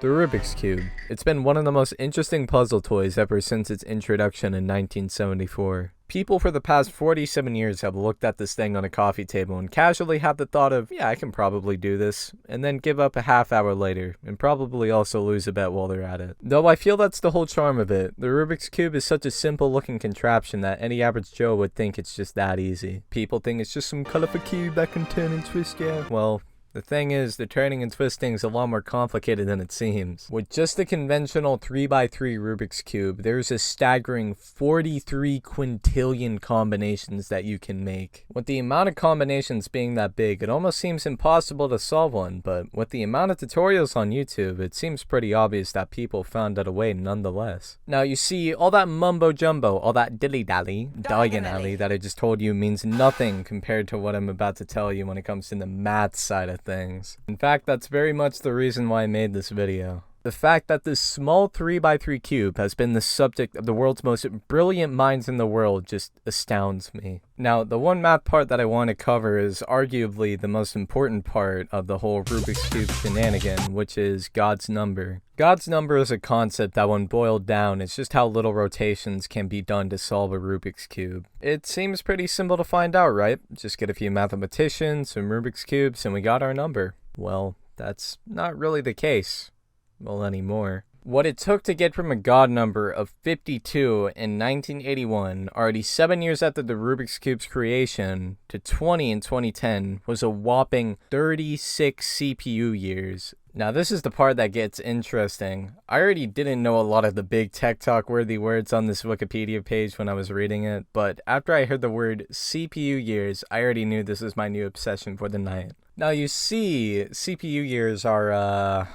The Rubik's Cube. It's been one of the most interesting puzzle toys ever since its introduction in 1974. People for the past 47 years have looked at this thing on a coffee table and casually had the thought of, yeah, I can probably do this, and then give up a half hour later, and probably also lose a bet while they're at it. Though I feel that's the whole charm of it. The Rubik's Cube is such a simple looking contraption that any average Joe would think it's just that easy. People think it's just some colorful cube that can turn and twist, yeah. Well, the thing is, the turning and twisting is a lot more complicated than it seems. With just a conventional 3x3 Rubik's Cube, there's a staggering 43 quintillion combinations that you can make. With the amount of combinations being that big, it almost seems impossible to solve one, but with the amount of tutorials on YouTube, it seems pretty obvious that people found out a way nonetheless. Now you see, all that mumbo jumbo, all that dilly-dally, diagonally that I just told you means nothing compared to what I'm about to tell you when it comes to the math side of things. In fact, that's very much the reason why I made this video. The fact that this small 3x3 cube has been the subject of the world's most brilliant minds in the world just astounds me. Now, the one math part that I want to cover is arguably the most important part of the whole Rubik's Cube shenanigan, which is God's number. God's number is a concept that when boiled down is just how little rotations can be done to solve a Rubik's Cube. It seems pretty simple to find out, right? Just get a few mathematicians, some Rubik's Cubes, and we got our number. Well, that's not really the case. Well, anymore. What it took to get from a God number of 52 in 1981, already 7 years after the Rubik's Cube's creation, to 20 in 2010 was a whopping 36 CPU years. Now this is the part that gets interesting. I already didn't know a lot of the big tech talk worthy words on this Wikipedia page when I was reading it, but after I heard the word CPU years, I already knew this was my new obsession for the night. Now you see, CPU years are,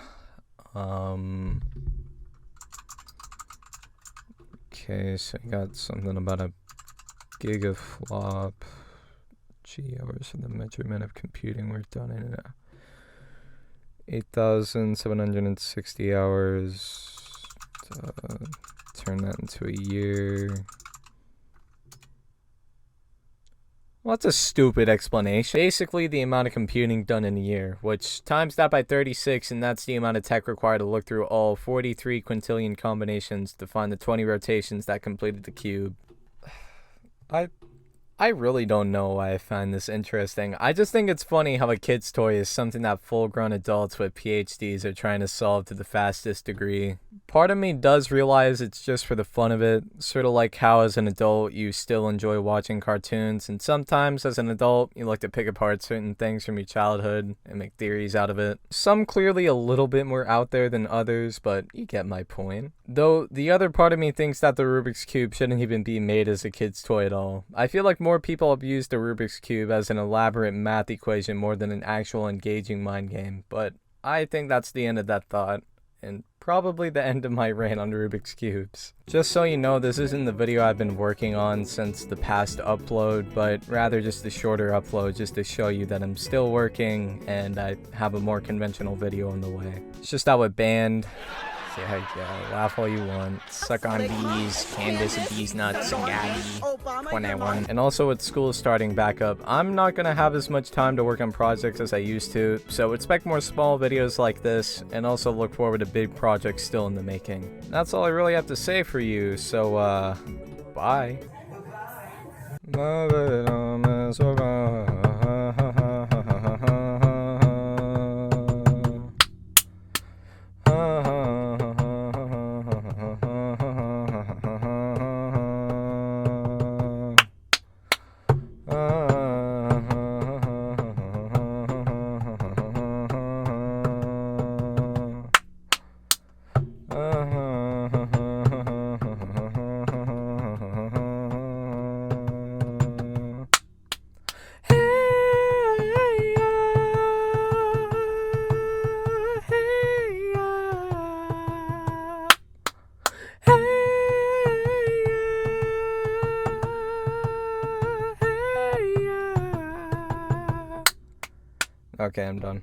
okay, so you got something about a gigaflop. G hours for the measurement of computing work done in 8,760 hours. Turn that into a year. Well, that's a stupid explanation. Basically, the amount of computing done in a year, which times that by 36, and that's the amount of tech required to look through all 43 quintillion combinations to find the 20 rotations that completed the cube. I really don't know why I find this interesting. I just think it's funny how a kid's toy is something that full-grown adults with PhDs are trying to solve to the fastest degree. Part of me does realize it's just for the fun of it, sort of like how as an adult you still enjoy watching cartoons, and sometimes as an adult you like to pick apart certain things from your childhood and make theories out of it. Some clearly a little bit more out there than others, but you get my point. Though the other part of me thinks that the Rubik's Cube shouldn't even be made as a kid's toy at all. I feel like more people have used the Rubik's Cube as an elaborate math equation more than an actual engaging mind game, but I think that's the end of that thought, and probably the end of my rant on Rubik's Cubes. Just so you know, this isn't the video I've been working on since the past upload, but rather just a shorter upload just to show you that I'm still working and I have a more conventional video on the way. It's just how it banned. Yeah, laugh all you want. Suck on these, Candace and these nuts and Gabby. 21. And also with school starting back up, I'm not gonna have as much time to work on projects as I used to, so expect more small videos like this, and also look forward to big projects still in the making. That's all I really have to say for you, so bye. Okay, I'm done.